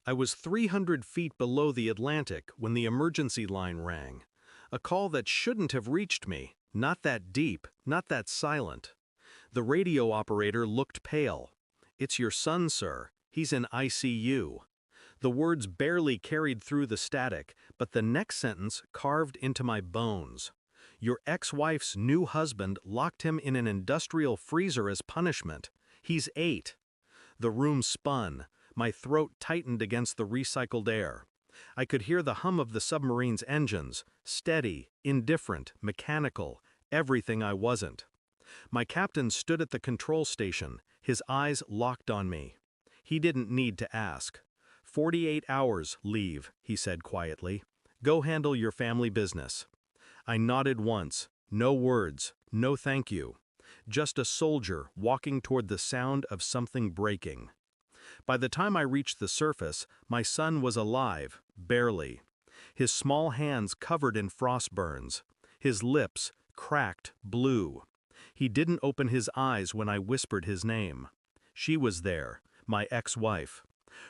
I was 300 feet below the Atlantic when the emergency line rang. A call that shouldn't have reached me, not that deep, not that silent. The radio operator looked pale. "It's your son, sir. He's in ICU." The words barely carried through the static, but the next sentence carved into my bones. "Your ex-wife's new husband locked him in an industrial freezer as punishment. He's 8. The room spun. My throat tightened against the recycled air. I could hear the hum of the submarine's engines, steady, indifferent, mechanical, everything I wasn't. My captain stood at the control station, his eyes locked on me. He didn't need to ask. 48 hours, leave, he said quietly. Go handle your family business. I nodded once, no words, no thank you. Just a soldier walking toward the sound of something breaking. By the time I reached the surface, my son was alive, barely. His small hands covered in frost burns. His lips, cracked, blue. He didn't open his eyes when I whispered his name. She was there, my ex-wife.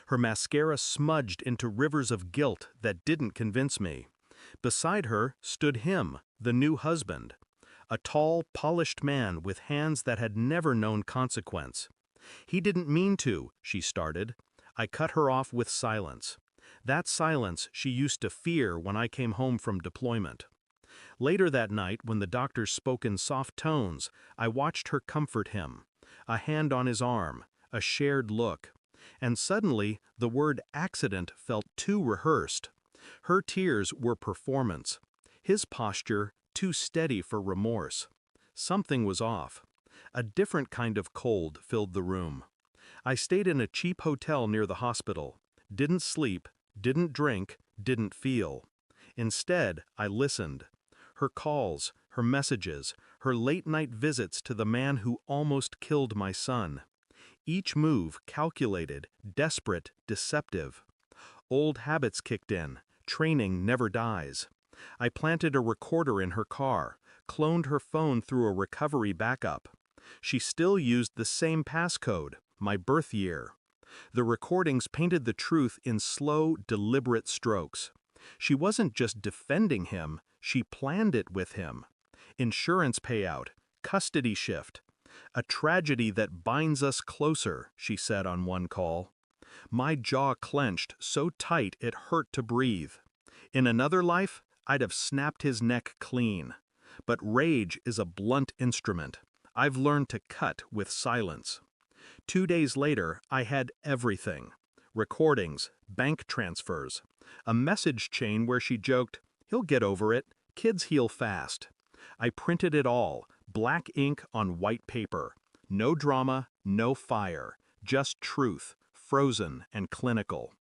Her mascara smudged into rivers of guilt that didn't convince me. Beside her stood him, the new husband. A tall, polished man with hands that had never known consequence. "He didn't mean to," she started. I cut her off with silence. That silence she used to fear when I came home from deployment. Later that night, when the doctors spoke in soft tones, I watched her comfort him. A hand on his arm, a shared look. And suddenly, the word accident felt too rehearsed. Her tears were performance. His posture, too steady for remorse. Something was off. A different kind of cold filled the room. I stayed in a cheap hotel near the hospital. Didn't sleep, didn't drink, didn't feel. Instead, I listened. Her calls, her messages, her late-night visits to the man who almost killed my son. Each move calculated, desperate, deceptive. Old habits kicked in. Training never dies. I planted a recorder in her car, cloned her phone through a recovery backup. She still used the same passcode, my birth year. The recordings painted the truth in slow, deliberate strokes. She wasn't just defending him, she planned it with him. Insurance payout, custody shift. "A tragedy that binds us closer," she said on one call. My jaw clenched so tight it hurt to breathe. In another life, I'd have snapped his neck clean. But rage is a blunt instrument. I've learned to cut with silence. 2 days later, I had everything. Recordings, bank transfers, a message chain where she joked, "He'll get over it, kids heal fast." I printed it all, black ink on white paper. No drama, no fire, just truth, frozen and clinical.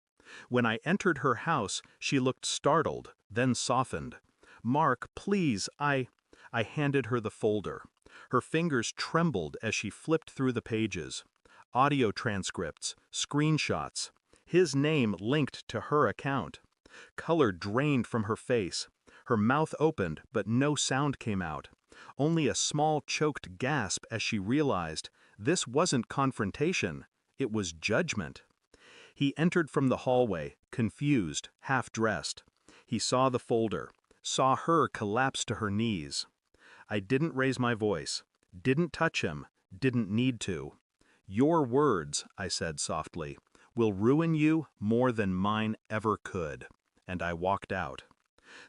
When I entered her house, she looked startled, then softened. "Mark, please, I handed her the folder. Her fingers trembled as she flipped through the pages. Audio transcripts, screenshots. His name linked to her account. Color drained from her face. Her mouth opened, but no sound came out. Only a small choked gasp as she realized this wasn't confrontation, it was judgment. He entered from the hallway, confused, half-dressed. He saw the folder, saw her collapse to her knees. I didn't raise my voice, didn't touch him, didn't need to. "Your words," I said softly, "will ruin you more than mine ever could." And I walked out.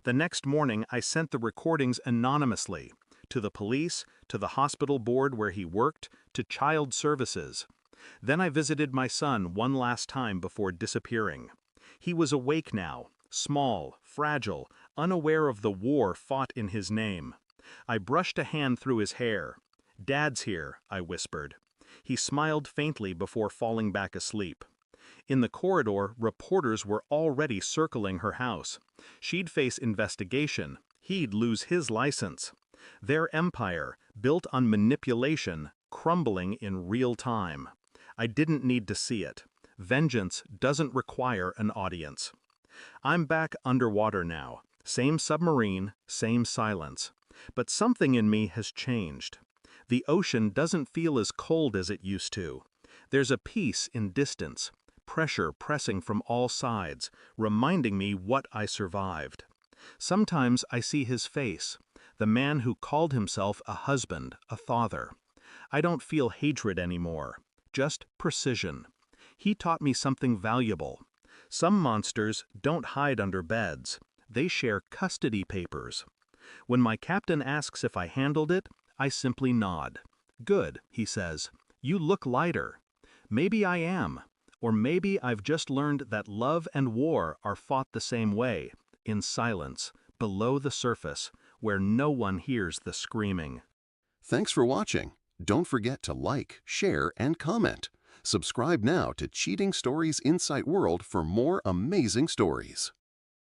The next morning I sent the recordings anonymously, to the police, to the hospital board where he worked, to child services. Then I visited my son one last time before disappearing. He was awake now, small, fragile, unaware of the war fought in his name. I brushed a hand through his hair. "Dad's here," I whispered. He smiled faintly before falling back asleep. In the corridor, reporters were already circling her house. She'd face investigation. He'd lose his license. Their empire, built on manipulation, crumbling in real time. I didn't need to see it. Vengeance doesn't require an audience. I'm back underwater now. Same submarine, same silence. But something in me has changed. The ocean doesn't feel as cold as it used to. There's a peace in distance, pressure pressing from all sides, reminding me what I survived. Sometimes I see his face, the man who called himself a husband, a father. I don't feel hatred anymore, just precision. He taught me something valuable. Some monsters don't hide under beds. They share custody papers. When my captain asks if I handled it, I simply nod. Good, he says. You look lighter. Maybe I am. Or maybe I've just learned that love and war are fought the same way, in silence, below the surface, where no one hears the screaming. Thanks for watching. Don't forget to like, share, and comment. Subscribe now to Cheating Stories Insight World for more amazing stories.